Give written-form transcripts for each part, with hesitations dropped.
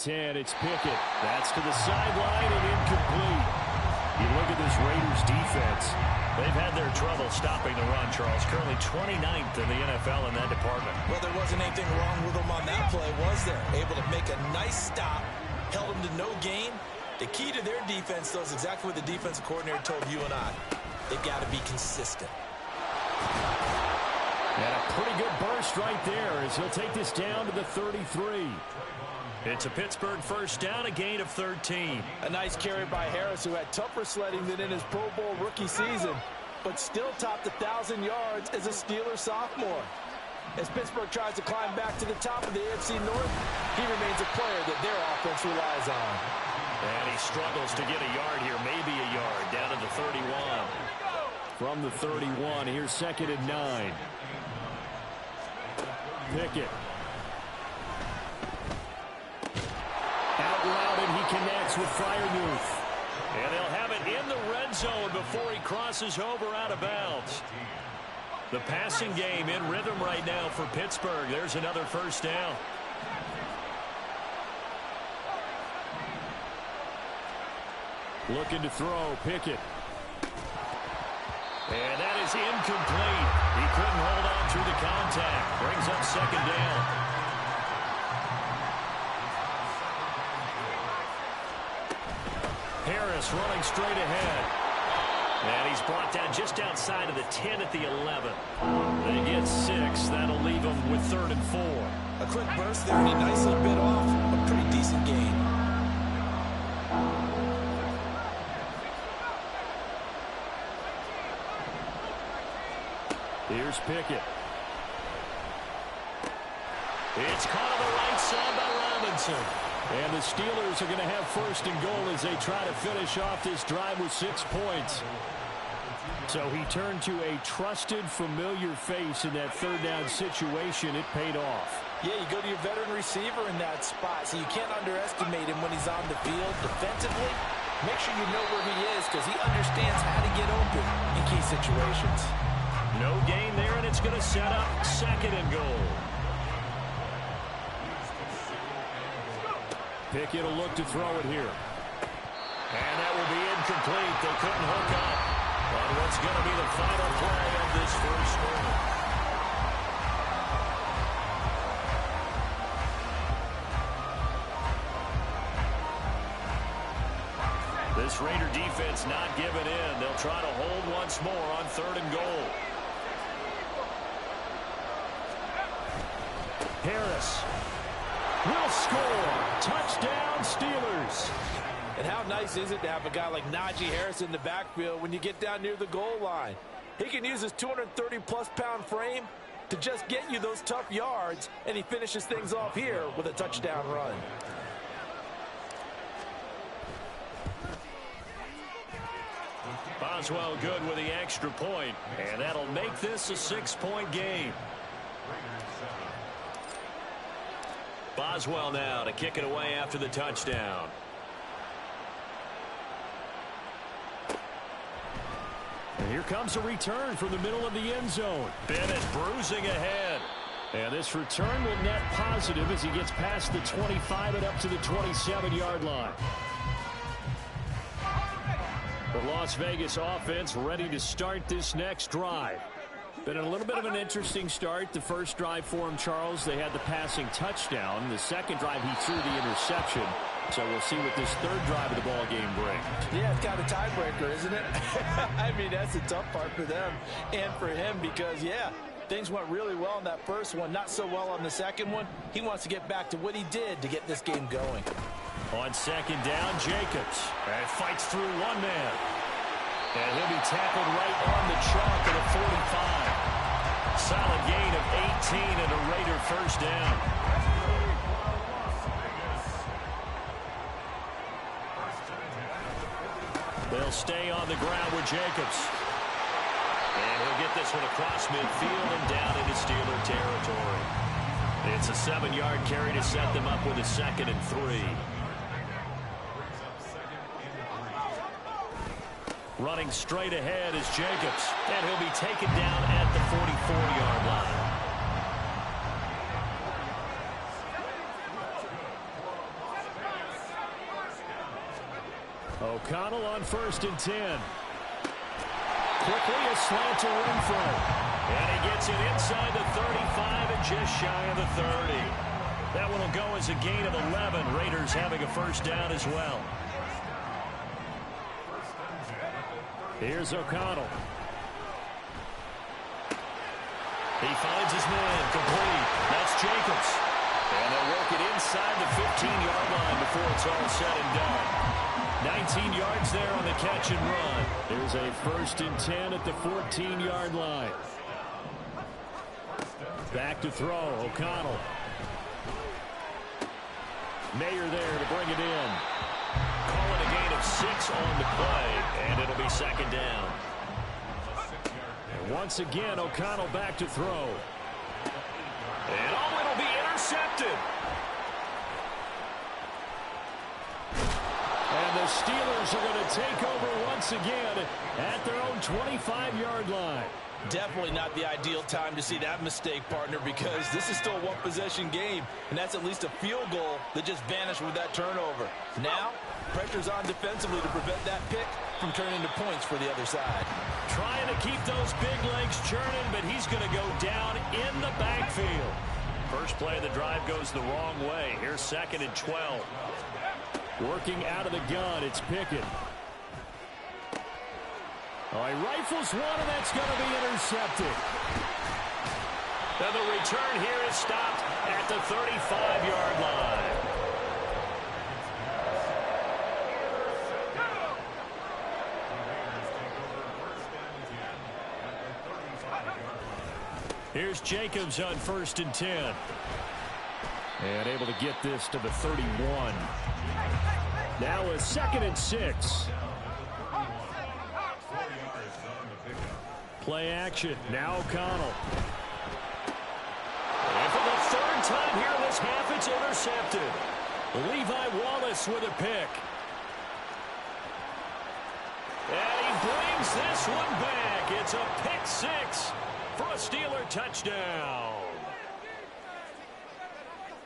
10, it's Pickett. That's to the sideline and incomplete. You look at this Raiders defense. They've had their trouble stopping the run, Charles. Currently 29th in the NFL in that department. Well, there wasn't anything wrong with them on that play, was there? Able to make a nice stop, held them to no gain. The key to their defense, though, is exactly what the defensive coordinator told you and I. They've got to be consistent. And a pretty good burst right there as he'll take this down to the 33. It's a Pittsburgh first down, a gain of 13. A nice carry by Harris, who had tougher sledding than in his Pro Bowl rookie season, but still topped 1,000 yards as a Steeler sophomore. As Pittsburgh tries to climb back to the top of the AFC North, he remains a player that their offense relies on. And he struggles to get a yard here, maybe a yard, down to the 31. From the 31, here's 2nd and 9. Pickett. Out loud, and he connects with Freiermuth. And they'll have it in the red zone before he crosses over out of bounds. The passing game in rhythm right now for Pittsburgh. There's another first down. Looking to throw, Pickett. And that is incomplete. He couldn't hold on through the contact. Brings up 2nd down. Harris running straight ahead. And he's brought down just outside of the 10 at the 11. They get 6. That'll leave him with 3rd and 4. A quick burst there, and he nicely bit off a pretty decent gain. Here's Pickett. It's caught on the right side by Robinson. And the Steelers are going to have 1st and goal as they try to finish off this drive with 6 points. So he turned to a trusted, familiar face in that 3rd down situation. It paid off. Yeah, you go to your veteran receiver in that spot, so you can't underestimate him when he's on the field defensively. Make sure you know where he is because he understands how to get open in key situations. No gain there, and it's going to set up 2nd and goal. Pickett will look to throw it here. And that will be incomplete. They couldn't hook up on what's going to be the final play of this first quarter. This Raider defense not giving in. They'll try to hold once more on 3rd and goal. Harris will score. Touchdown, Steelers. And how nice is it to have a guy like Najee Harris in the backfield when you get down near the goal line? He can use his 230-plus pound frame to just get you those tough yards, and he finishes things off here with a touchdown run. Boswell good with the extra point, and that'll make this a 6-point game. Boswell now to kick it away after the touchdown. And here comes a return from the middle of the end zone. Bennett bruising ahead. And this return will net positive as he gets past the 25 and up to the 27-yard line. The Las Vegas offense ready to start this next drive. Been a little bit of an interesting start. The first drive for him, Charles, they had the passing touchdown. The second drive, he threw the interception. So we'll see what this 3rd drive of the ball game brings. Yeah, it's got a tiebreaker, isn't it? I mean, that's the tough part for them and for him because, yeah, things went really well in that first one, not so well on the second one. He wants to get back to what he did to get this game going. On 2nd down, Jacobs. And fights through one man. And he'll be tackled right on the chalk at a 45. Solid gain of 18 and a Raider first down. They'll stay on the ground with Jacobs. And he'll get this one across midfield and down into Steeler territory. It's a 7-yard carry to set them up with a 2nd and 3. Running straight ahead is Jacobs. And he'll be taken down at the 44-yard line. O'Connell on 1st and 10. Quickly a slant to Renfro. And he gets it inside the 35 and just shy of the 30. That one will go as a gain of 11. Raiders having a first down as well. Here's O'Connell. He finds his man, complete. That's Jacobs. And they'll work it inside the 15-yard line before it's all said and done. 19 yards there on the catch and run. There's a 1st and 10 at the 14-yard line. Back to throw, O'Connell. Mayer there to bring it in. Call it a gain of 6 on the play, and it'll be 2nd down. And once again, O'Connell back to throw. And it'll be intercepted. And the Steelers are going to take over once again at their own 25-yard line. Definitely not the ideal time to see that mistake, partner, because this is still a one-possession game, and that's at least a field goal that just vanished with that turnover. Now, pressure's on defensively to prevent that pick from turning into points for the other side. Trying to keep those big legs churning, but he's going to go down in the backfield. First play of the drive goes the wrong way. Here's 2nd and 12. Working out of the gun, it's Pickett. Oh, he rifles one, and that's going to be intercepted. And the return here is stopped at the 35-yard line. Here's Jacobs on 1st and 10. And able to get this to the 31. Now a 2nd and 6. Play action. Now O'Connell. And for the 3rd time here in this half, it's intercepted. Levi Wallace with a pick. And he brings this one back. It's a pick 6 for a Steeler touchdown.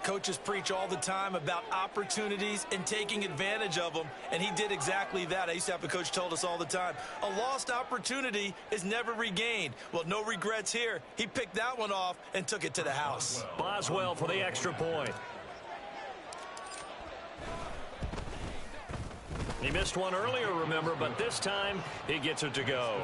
Coaches preach all the time about opportunities and taking advantage of them, and he did exactly that. I used to have a coach told us all the time, a lost opportunity is never regained. Well, no regrets here. He picked that one off and took it to the house. Boswell for the extra point. He missed one earlier, remember, but this time he gets it to go.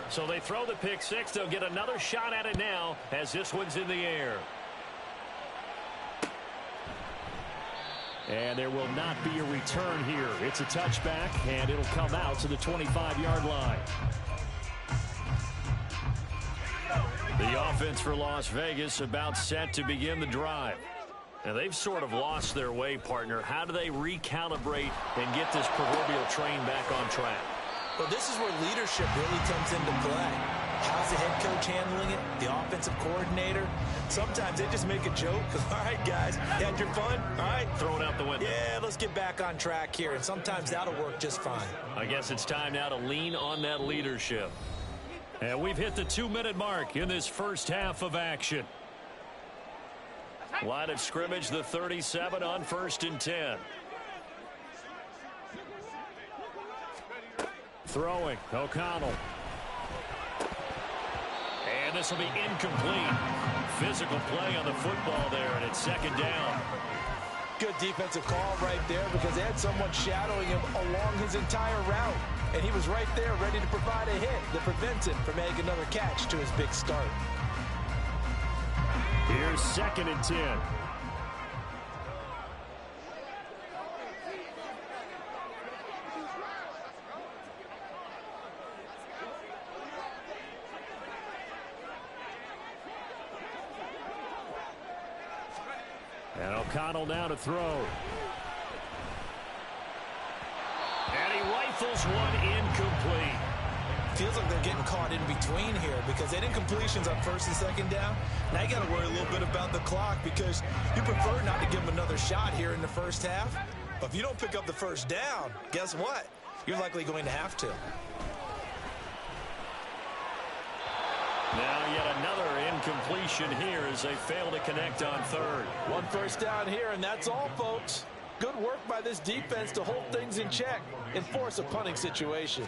So they throw the pick 6. They'll get another shot at it now as this one's in the air. And there will not be a return here. It's a touchback, and it'll come out to the 25-yard line. The offense for Las Vegas about set to begin the drive. And they've sort of lost their way, partner. How do they recalibrate and get this proverbial train back on track? Well, this is where leadership really comes into play. How's the head coach handling it? The offensive coordinator? Sometimes they just make a joke. All right, guys, you had your fun? All right. Throw it out the window. Yeah, let's get back on track here. And sometimes that'll work just fine. I guess it's time now to lean on that leadership. And we've hit the 2-minute mark in this first half of action. Line of scrimmage, the 37 on 1st and 10. Throwing, O'Connell. And this will be incomplete. Physical play on the football there, and it's 2nd down. Good defensive call right there because they had someone shadowing him along his entire route. And he was right there ready to provide a hit that prevents him from making another catch to his big start. Here's 2nd and 10. And O'Connell now to throw. And he rifles one incomplete. Feels like they're getting caught in between here because they had incompletions on 1st and 2nd down. Now you got to worry a little bit about the clock because you prefer not to give them another shot here in the first half. But if you don't pick up the 1st down, guess what? You're likely going to have to. Now yet another incompletion here as they fail to connect on third. One first down here, and that's all, folks. Good work by this defense to hold things in check and force a punting situation.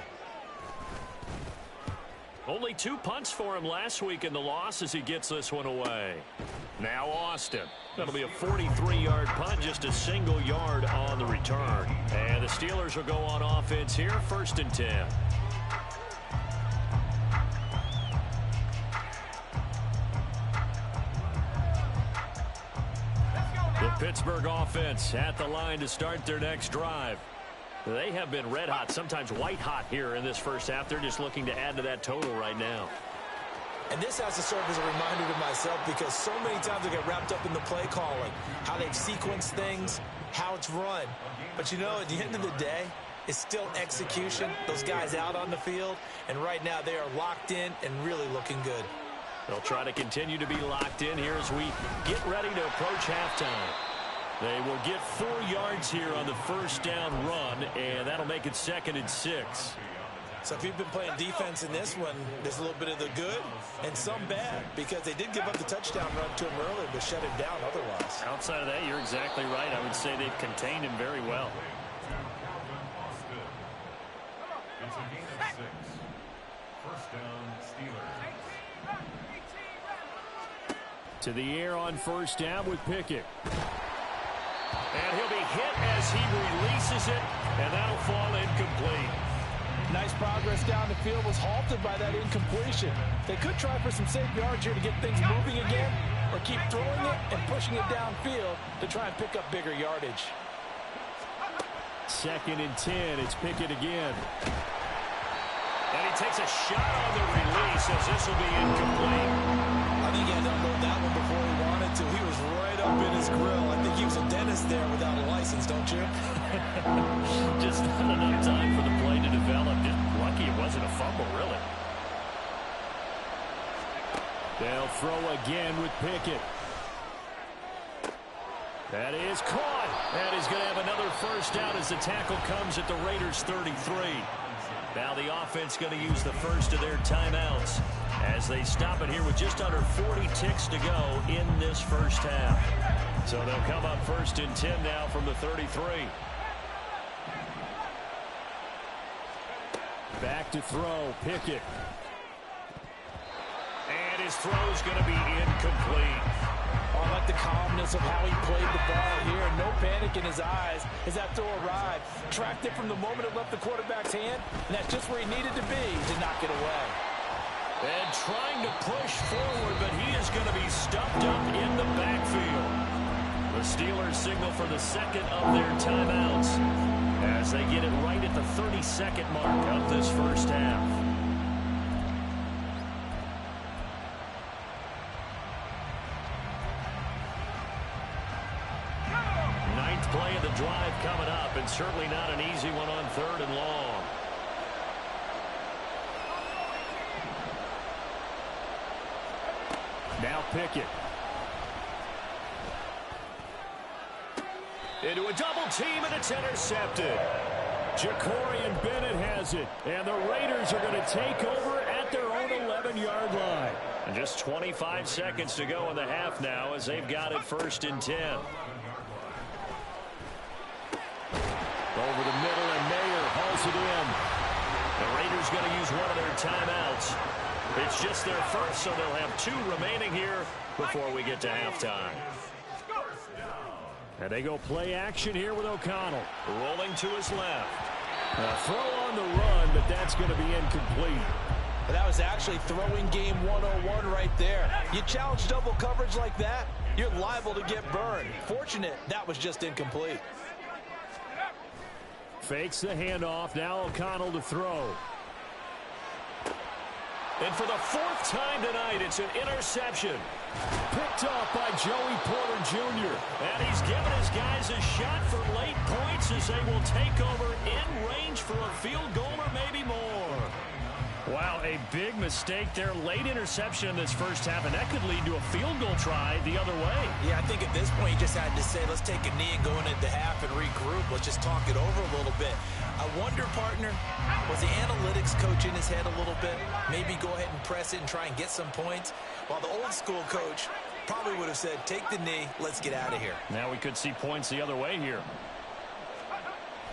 Only 2 punts for him last week in the loss as he gets this one away. Now Austin. That'll be a 43-yard punt, just a single yard on the return. And the Steelers will go on offense here, 1st and 10. The Pittsburgh offense at the line to start their next drive. They have been red hot, sometimes white hot here in this first half. They're just looking to add to that total right now. And this has to serve as a reminder to myself because so many times I get wrapped up in the play calling, how they've sequenced things, how it's run. But, you know, at the end of the day, it's still execution. Those guys out on the field, and right now they are locked in and really looking good. They'll try to continue to be locked in here as we get ready to approach halftime. They will get 4 yards here on the first down run, and that'll make it 2nd and 6. So if you've been playing defense in this one, there's a little bit of the good and some bad because they did give up the touchdown run to him earlier but shut him down otherwise. Outside of that, you're exactly right. I would say they've contained him very well. It's a gain of 6. First down, Steelers. To the air on first down with Pickett. And he'll be hit as he releases it, and that'll fall incomplete. Nice progress down the field was halted by that incompletion. They could try for some safe yards here to get things moving again, or keep throwing it and pushing it downfield to try and pick up bigger yardage. 2nd and 10. It's Pickett again. And he takes a shot on the release as this will be incomplete. I think he had to unload that one before he wanted to. He was right up in his grill. I think he was a dentist there without a license, don't you? Just not enough time for the play to develop. Just lucky it wasn't a fumble, really. They'll throw again with Pickett. That is caught. And he's going to have another first down as the tackle comes at the Raiders' 33. Now the offense going to use the first of their timeouts as they stop it here with just under 40 ticks to go in this first half. So they'll come up 1st and 10 now from the 33. Back to throw, Pickett. And his throw's going to be incomplete. Oh, I like the calmness of how he played the ball here. No panic in his eyes as that throw arrived. Tracked it from the moment it left the quarterback's hand, and that's just where he needed to be to knock it away. And trying to push forward, but he is going to be stuffed up in the backfield. The Steelers signal for the 2nd of their timeouts as they get it right at the 32nd mark of this first half. Ninth play of the drive coming up, and certainly not an easy one on 3rd and long. Now Pickett. Into a double team, and it's intercepted. Jacorian Bennett has it, and the Raiders are going to take over at their own 11-yard line. And just 25 seconds to go in the half now as they've got it 1st and 10. Over the middle, and Mayer hauls it in. The Raiders going to use one of their timeouts. It's just their first, so they'll have 2 remaining here before we get to halftime. And they go play action here with O'Connell. Rolling to his left. A throw on the run, but that's going to be incomplete. But that was actually throwing game 101 right there. You challenge double coverage like that, you're liable to get burned. Fortunate, that was just incomplete. Fakes the handoff. Now O'Connell to throw. And for the 4th time tonight, it's an interception. Picked off by Joey Porter Jr. And he's given his guys a shot for late points as they will take over in range for a field goal or maybe more. Wow, a big mistake there. Late interception in this first half, and that could lead to a field goal try the other way. Yeah, I think at this point you just had to say, let's take a knee and go into the half and regroup. Let's just talk it over a little bit. I wonder, partner, was the analytics coach in his head a little bit? Maybe go ahead and press it and try and get some points? While the old school coach probably would have said, take the knee, let's get out of here. Now we could see points the other way here.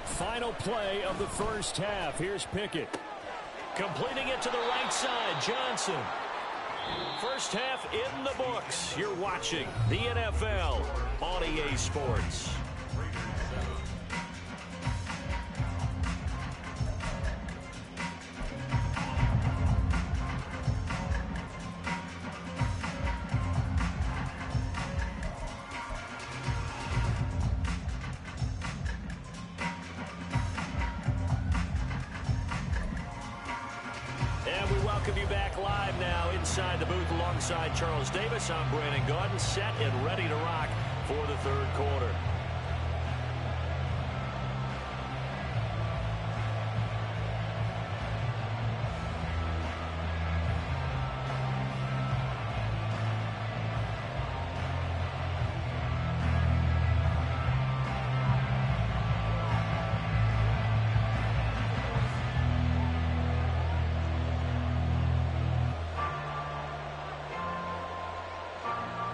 Final play of the first half. Here's Pickett. Completing it to the right side, Johnson. First half in the books. You're watching the NFL on EA Sports. Inside the booth alongside Charles Davis, I'm Brandon Gaudin, set and ready to rock for the third quarter.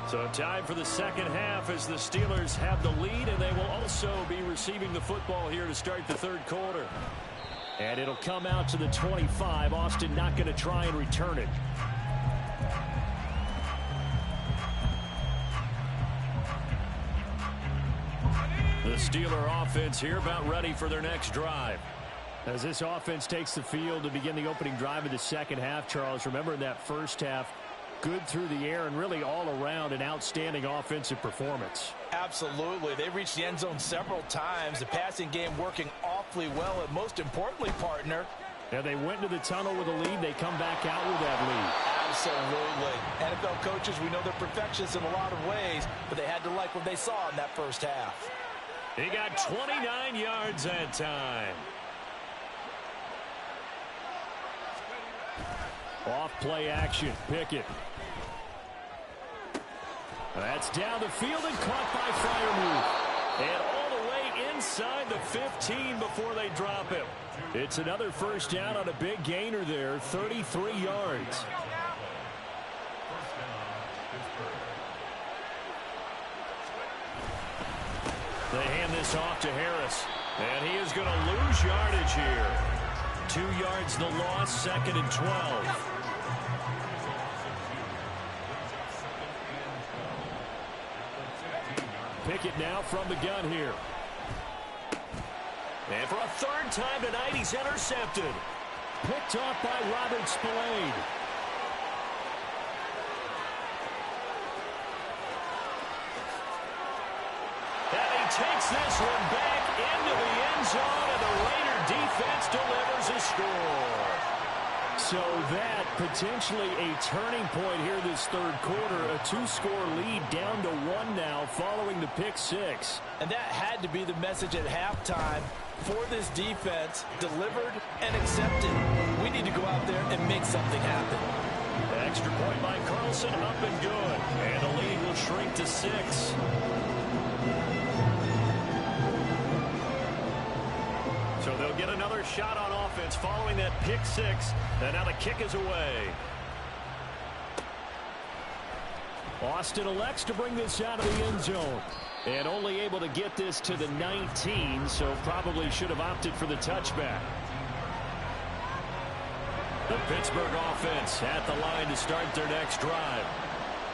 So time for the second half as the Steelers have the lead, and they will also be receiving the football here to start the third quarter. And it'll come out to the 25. Austin not going to try and return it. The Steeler offense here about ready for their next drive. As this offense takes the field to begin the opening drive of the second half, Charles, remember in that first half, good through the air and really all around an outstanding offensive performance. Absolutely. They reached the end zone several times. The passing game working awfully well, and most importantly, partner. Yeah, they went to the tunnel with a lead. They come back out with that lead. Absolutely. NFL coaches, we know they're perfectionists in a lot of ways, but they had to like what they saw in that first half. He got 29 yards that time. Off play action. Pickett. That's down the field and caught by Freiermuth. And all the way inside the 15 before they drop him. It's another first down on a big gainer there, 33 yards. They hand this off to Harris. And he is going to lose yardage here. 2 yards the loss, second and 12. Pickett now from the gun here. And for a third time tonight, he's intercepted. Picked off by Robert Spillane. And he takes this one back into the end zone, and the Raider defense delivers a score. So that potentially a turning point here this third quarter. A 2-score lead down to 1 now following the pick six. And that had to be the message at halftime for this defense. Delivered and accepted. We need to go out there and make something happen. Extra point by Carlson, up and good. And the lead will shrink to 6. So they'll get another shot on offense following that pick six. And now the kick is away. Austin elects to bring this out of the end zone. And only able to get this to the 19, so probably should have opted for the touchback. The Pittsburgh offense at the line to start their next drive.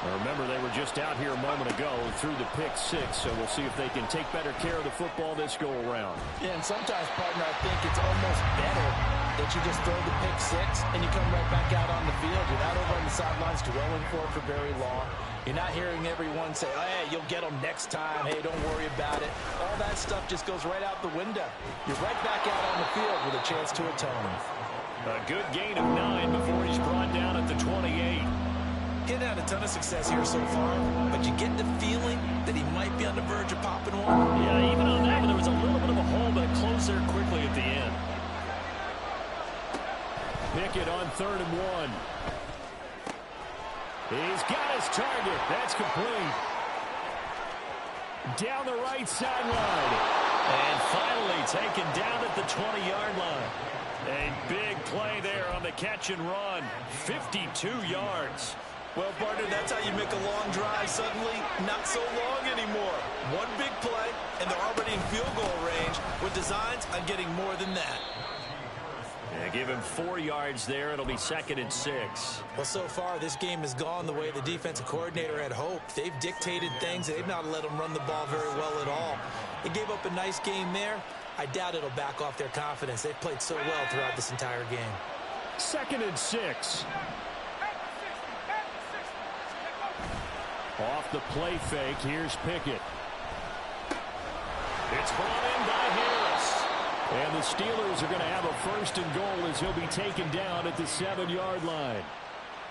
Now remember, they were just out here a moment ago through the pick six, so we'll see if they can take better care of the football this go-around. Yeah, and sometimes, partner, I think it's almost better that you just throw the pick six and you come right back out on the field. You're not over on the sidelines dwelling for it for very long. You're not hearing everyone say, oh, hey, you'll get them next time. Hey, don't worry about it. All that stuff just goes right out the window. You're right back out on the field with a chance to atone. A good gain of 9 before he's brought down at the 28. He's had a ton of success here so far, but you get the feeling that he might be on the verge of popping one. Yeah, even on that one, there was a little bit of a hole, but it closed there quickly at the end. Pickett on 3rd and 1. He's got his target. That's complete. Down the right sideline. And finally taken down at the 20-yard line. A big play there on the catch and run. 52 yards. Well, partner, that's how you make a long drive suddenly not so long anymore. One big play, and they're already in field goal range with designs on getting more than that. Yeah, give him 4 yards there. It'll be 2nd and 6. Well, so far, this game has gone the way the defensive coordinator had hoped. They've dictated things. They've not let them run the ball very well at all. They gave up a nice game there. I doubt it'll back off their confidence. They've played so well throughout this entire game. 2nd and 6. Off the play fake, here's Pickett. It's brought in by Harris. And the Steelers are going to have a 1st and goal as he'll be taken down at the 7-yard line.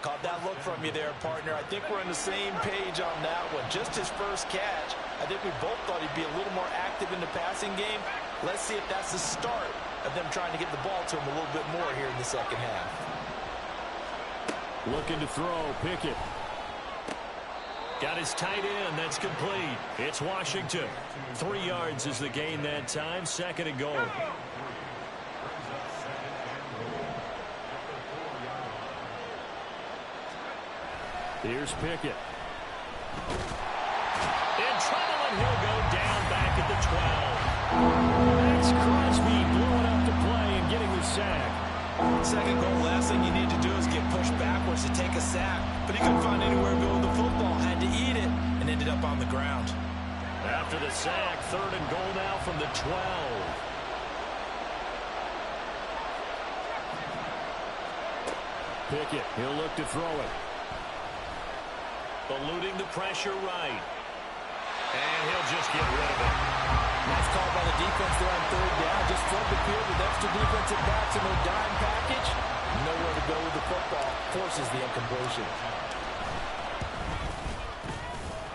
Caught that look from you there, partner. I think we're on the same page on that one. Just his first catch. I think we both thought he'd be a little more active in the passing game. Let's see if that's the start of them trying to get the ball to him a little bit more here in the second half. Looking to throw, Pickett. Got his tight end. That's complete. It's Washington. 3 yards is the gain that time. 2nd and goal. Here's Pickett. In trouble, and he'll go down back at the 12. That's Crosby blowing up the play and getting the sack. Second goal, last thing you need to do is get pushed backwards to take a sack. But he couldn't find anywhere to go with the football. Had to eat it and ended up on the ground. After the sack, 3rd and goal now from the 12. Pickett, he'll look to throw it. Eluding the pressure right. And he'll just get rid of it. Nice call by the defense there on 3rd down. Just flood the field with extra defensive backs in their dime package. Nowhere to go with the football. Forces the incompletion.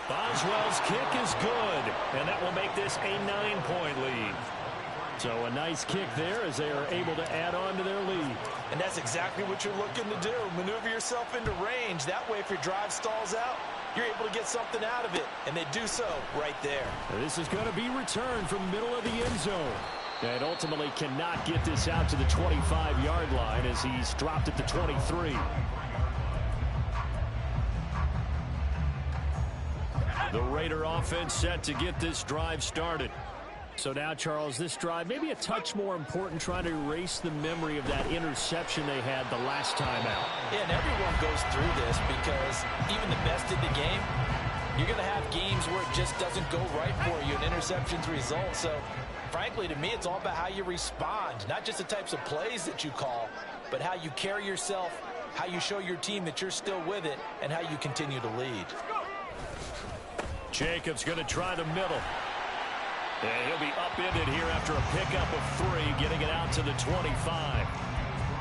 Boswell's kick is good. And that will make this a 9-point lead. So a nice kick there as they are able to add on to their lead. And that's exactly what you're looking to do. Maneuver yourself into range. That way, if your drive stalls out, you're able to get something out of it. And they do so right there. This is going to be returned from the middle of the end zone. And ultimately cannot get this out to the 25-yard line as he's dropped at the 23. The Raider offense set to get this drive started. So now, Charles, this drive maybe a touch more important, trying to erase the memory of that interception they had the last time out. Yeah, and everyone goes through this because even the best in the game, you're going to have games where it just doesn't go right for you, and interceptions result. So, frankly, to me, it's all about how you respond, not just the types of plays that you call, but how you carry yourself, how you show your team that you're still with it, and how you continue to lead. Jacobs going to try the middle. And he'll be upended here after a pickup of 3, getting it out to the 25.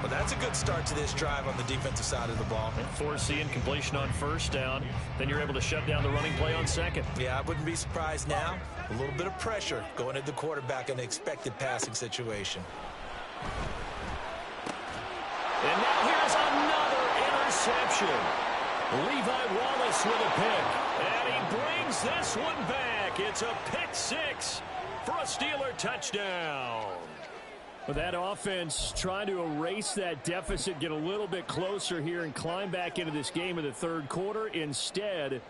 Well, that's a good start to this drive on the defensive side of the ball. And force the incompletion on 1st down. Then you're able to shut down the running play on 2nd. Yeah, I wouldn't be surprised now. A little bit of pressure going at the quarterback in an expected passing situation. And now here's another interception. Levi Wallace with a pick. And he brings this one back. It's a pick 6 for a Steeler touchdown. Well, that offense trying to erase that deficit, get a little bit closer here and climb back into this game in the 3rd quarter. Instead,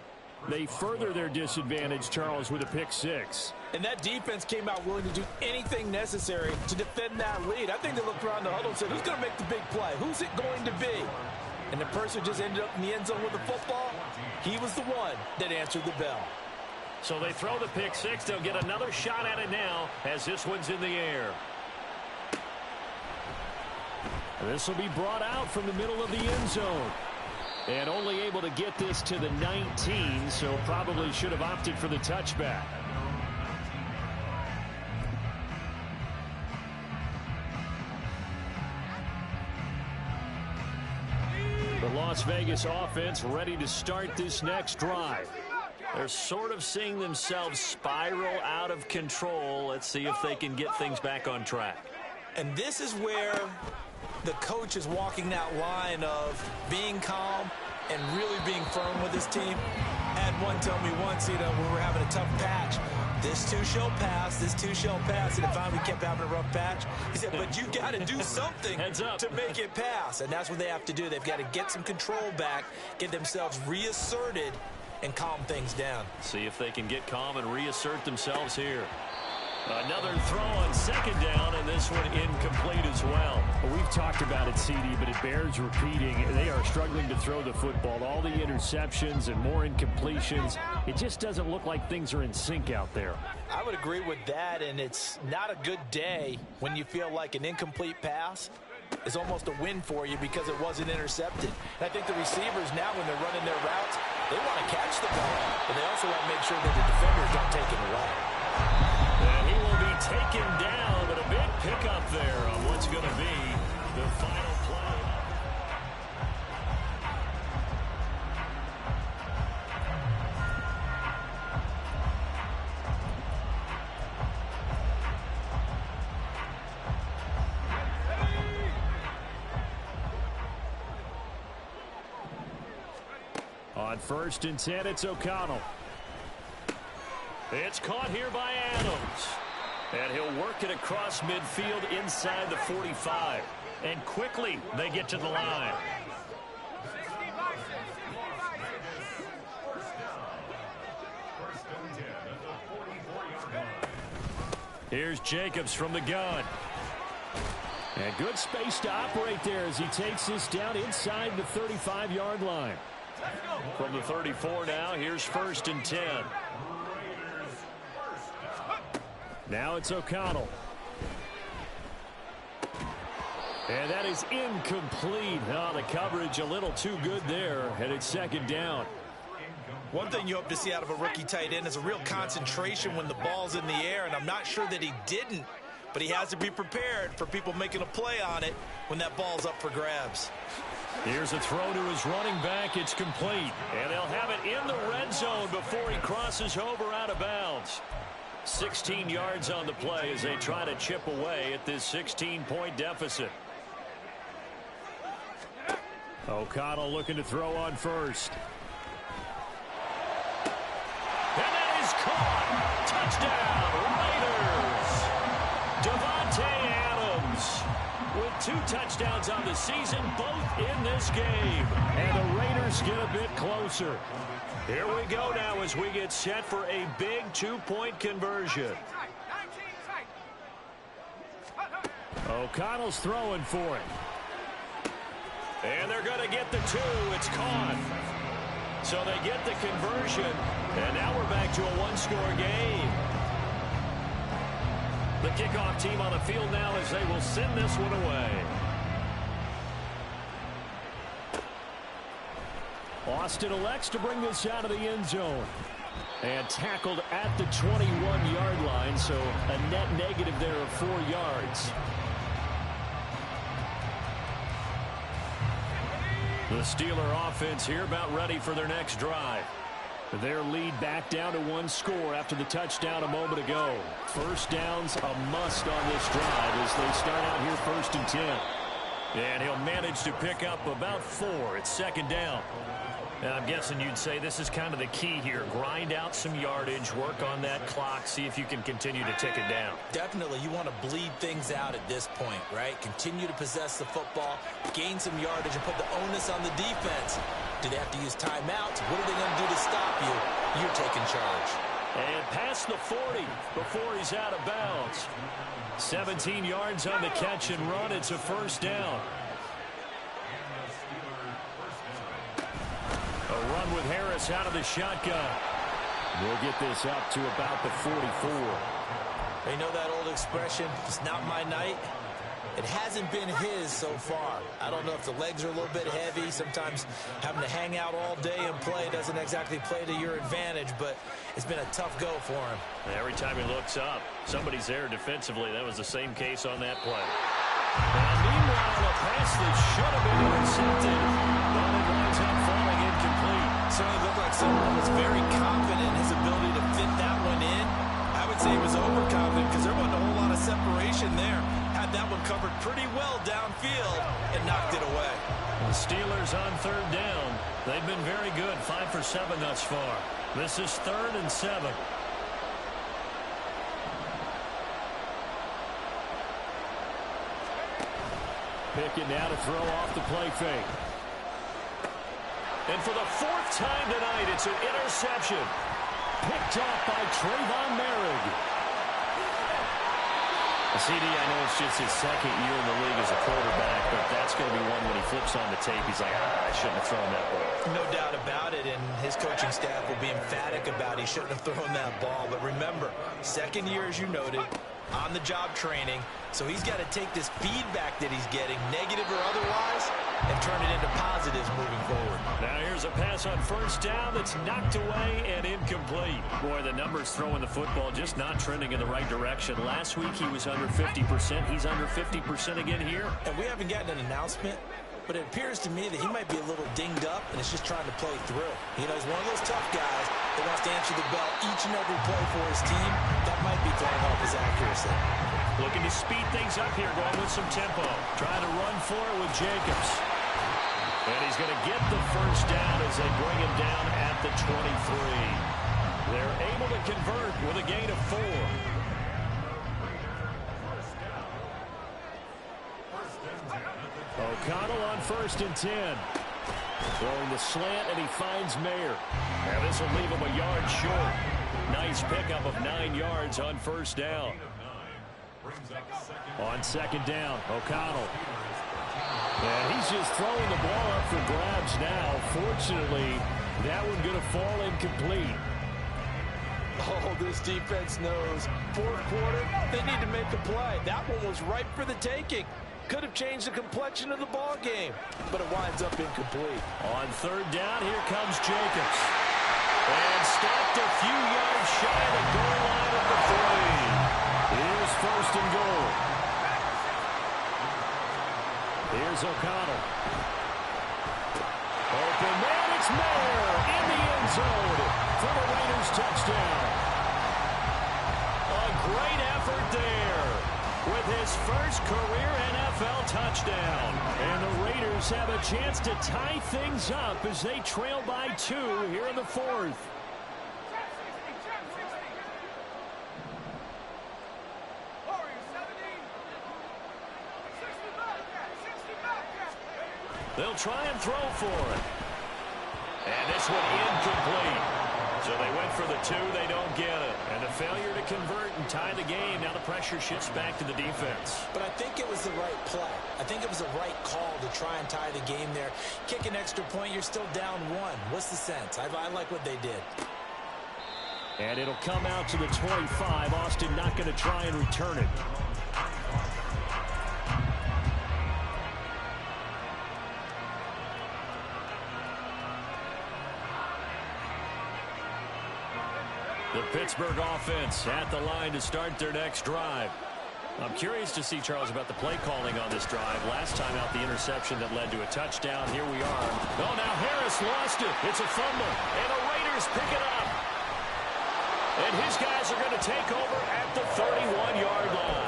they further their disadvantage, Charles, with a pick 6. And that defense came out willing to do anything necessary to defend that lead. I think they looked around the huddle and said, who's going to make the big play? Who's it going to be? And the person just ended up in the end zone with the football. He was the one that answered the bell. So they throw the pick 6. They'll get another shot at it now as this one's in the air. This will be brought out from the middle of the end zone. And only able to get this to the 19, so probably should have opted for the touchback. The Las Vegas offense ready to start this next drive. They're sort of seeing themselves spiral out of control. Let's see if they can get things back on track. And this is where the coach is walking that line of being calm and really being firm with his team. I had one tell me once, when we're having a tough patch, This too shall pass. This too shall pass. And it finally kept having a rough patch. He said, but you got to do something to make it pass. And that's what they have to do. They've got to get some control back, get themselves reasserted, and calm things down. See if they can get calm and reassert themselves here. Another throw on second down, and this one incomplete as well. We've talked about it, CD, but it bears repeating. They are struggling to throw the football. All the interceptions and more incompletions. It just doesn't look like things are in sync out there. I would agree with that, and it's not a good day when you feel like an incomplete pass is almost a win for you because it wasn't intercepted. And I think the receivers now, when they're running their routes, they want to catch the ball, but they also want to make sure that the defenders don't take it away. And he will be taken down, but a big pickup there on what's going to be the final play. On 1st and 10, it's O'Connell. It's caught here by Adams. And he'll work it across midfield inside the 45. And quickly they get to the line. Here's Jacobs from the gun. And good space to operate there as he takes this down inside the 35-yard line. From the 34 now, here's 1st and 10. Now it's O'Connell. And that is incomplete. Oh, the coverage a little too good there, and it's 2nd down. One thing you hope to see out of a rookie tight end is a real concentration when the ball's in the air, and I'm not sure that he didn't, but he has to be prepared for people making a play on it when that ball's up for grabs. Here's a throw to his running back. It's complete. And they'll have it in the red zone before he crosses over out of bounds. 16 yards on the play as they try to chip away at this 16-point deficit. O'Connell looking to throw on 1st. And that is caught. Touchdown, Raiders. Devontae Adams with 2 touchdowns on the season, both in this game. And the Raiders get a bit closer. Here we go now as we get set for a big 2-point conversion. O'Connell's throwing for it. And they're going to get the 2. It's caught. So they get the conversion. And now we're back to a 1-score game. The kickoff team on the field now as they will send this one away. Austin elects to bring this out of the end zone. And tackled at the 21-yard line, so a net negative there of 4 yards. The Steeler offense here about ready for their next drive. Their lead back down to 1 score after the touchdown a moment ago. 1st downs a must on this drive as they start out here 1st and 10. And he'll manage to pick up about 4. It's 2nd down. And I'm guessing you'd say this is kind of the key here. Grind out some yardage, work on that clock, see if you can continue to tick it down. Definitely, you want to bleed things out at this point, right? Continue to possess the football, gain some yardage, and put the onus on the defense. Do they have to use timeouts? What are they going to do to stop you? You're taking charge. And past the 40 before he's out of bounds. 17 yards on the catch and run. It's a 1st down. A run with Harris out of the shotgun. We'll get this up to about the 44. They know that old expression, it's not my night. It hasn't been his so far. I don't know if the legs are a little bit heavy. Sometimes having to hang out all day and play doesn't exactly play to your advantage, but it's been a tough go for him. Every time he looks up, somebody's there defensively. That was the same case on that play. And meanwhile, a pass that should have been intercepted, but it winds up falling incomplete. Certainly looked like someone was very confident in his ability to fit that one in. I would say he was overconfident because there wasn't a whole lot of separation there. Had that one covered pretty well downfield and knocked it away. The Steelers on 3rd down. They've been very good, 5 for 7 thus far. This is 3rd and 7. Pickett now to throw off the play fake. And for the fourth time tonight, it's an interception. Picked off by Trayvon Merrick. CD, I know it's just his second year in the league as a quarterback, but that's going to be one when he flips on the tape. He's like, I shouldn't have thrown that ball. No doubt about it, and his coaching staff will be emphatic about he shouldn't have thrown that ball. But remember, second year, as you noted, on-the-job training, so he's got to take this feedback that he's getting, negative or otherwise, and turn it into positives moving forward. Now here's a pass on first down that's knocked away and incomplete. Boy, the numbers throwing the football just not trending in the right direction. Last week he was under 50%. He's under 50% again here. And we haven't gotten an announcement, but it appears to me that he might be a little dinged up and is just trying to play through. You know, he's one of those tough guys that wants to answer the bell each and every play for his team. That might be throwing off his accuracy. Looking to speed things up here, going with some tempo. Trying to run for it with Jacobs. And he's going to get the first down as they bring him down at the 23. They're able to convert with a gain of 4. O'Connell on 1st and 10. Throwing the slant, and he finds Mayer. Now this will leave him a yard short. Nice pickup of 9 yards on 1st down. On 2nd down, O'Connell. And he's just throwing the ball up for grabs now. Fortunately, that one going to fall incomplete. Oh, this defense knows. Fourth quarter, they need to make a play. That one was ripe for the taking. Could have changed the complexion of the ball game, but it winds up incomplete. On 3rd down, here comes Jacobs. And stopped a few yards shy of the goal line at the 3. Here's 1st and goal. Here's O'Connell. Open man, it's Mayer in the end zone for the Raiders touchdown. A great effort there with his first career NFL touchdown. And the Raiders have a chance to tie things up as they trail by 2 here in the 4th. They'll try and throw for it. And this one incomplete. So they went for the 2. They don't get it. And a failure to convert and tie the game. Now the pressure shifts back to the defense. But I think it was the right play. I think it was the right call to try and tie the game there. Kick an extra point, you're still down 1. What's the sense? I like what they did. And it'll come out to the 25. Austin not going to try and return it. The Pittsburgh offense at the line to start their next drive. I'm curious to see, Charles, about the play calling on this drive. Last time out, the interception that led to a touchdown. Here we are. Oh, now Harris lost it. It's a fumble. And the Raiders pick it up. And his guys are going to take over at the 31-yard line.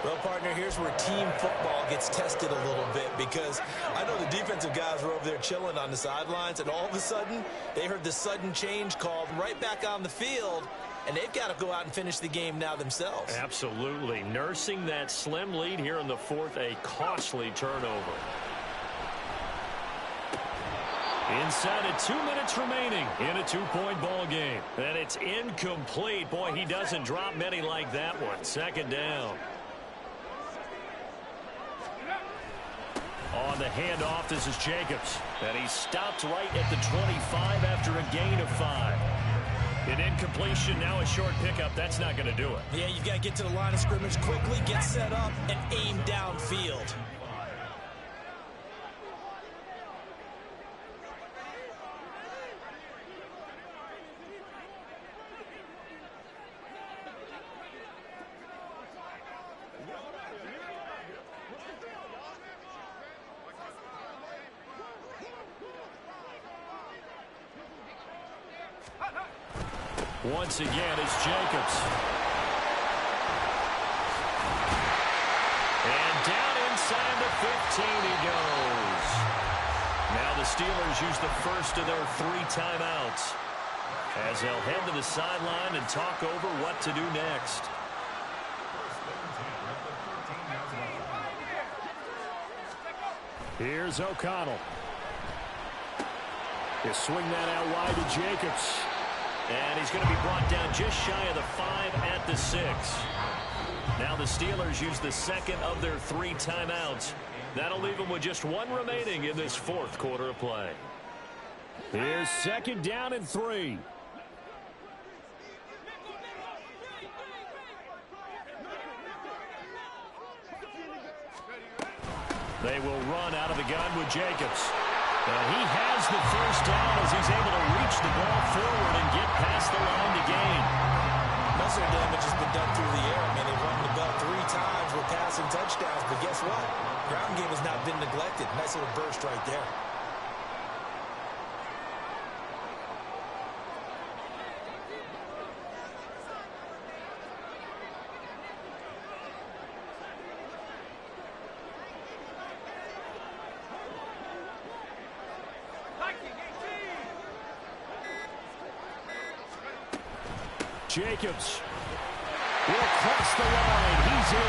Well, partner, here's where team football gets tested a little bit, because I know the defensive guys were over there chilling on the sidelines, and all of a sudden, they heard the sudden change called right back on the field, and they've got to go out and finish the game now themselves. Absolutely. Nursing that slim lead here in the 4th, a costly turnover. Inside of 2 minutes remaining in a 2-point ball game. And it's incomplete. Boy, he doesn't drop many like that one. 2nd down. On the handoff, this is Jacobs. And he stopped right at the 25 after a gain of 5. An incompletion, now a short pickup. That's not going to do it. Yeah, you've got to get to the line of scrimmage quickly, get set up, and aim downfield. Once again, it's Jacobs. And down inside the 15 he goes. Now the Steelers use the first of their 3 timeouts as they'll head to the sideline and talk over what to do next. Here's O'Connell. He'll swing that out wide to Jacobs. And he's going to be brought down just shy of the 5 at the 6. Now the Steelers use the second of their 3 timeouts. That'll leave them with just 1 remaining in this 4th quarter of play. Here's 2nd down and 3. They will run out of the gun with Jacobs. And he has the first down as he's able to reach the ball forward and get past the line to gain. Most of the damage has been done through the air. I mean, they've run the ball 3 times with passing touchdowns, but guess what? Ground game has not been neglected. Nice little burst right there. Jacobs will cross the line. He's in.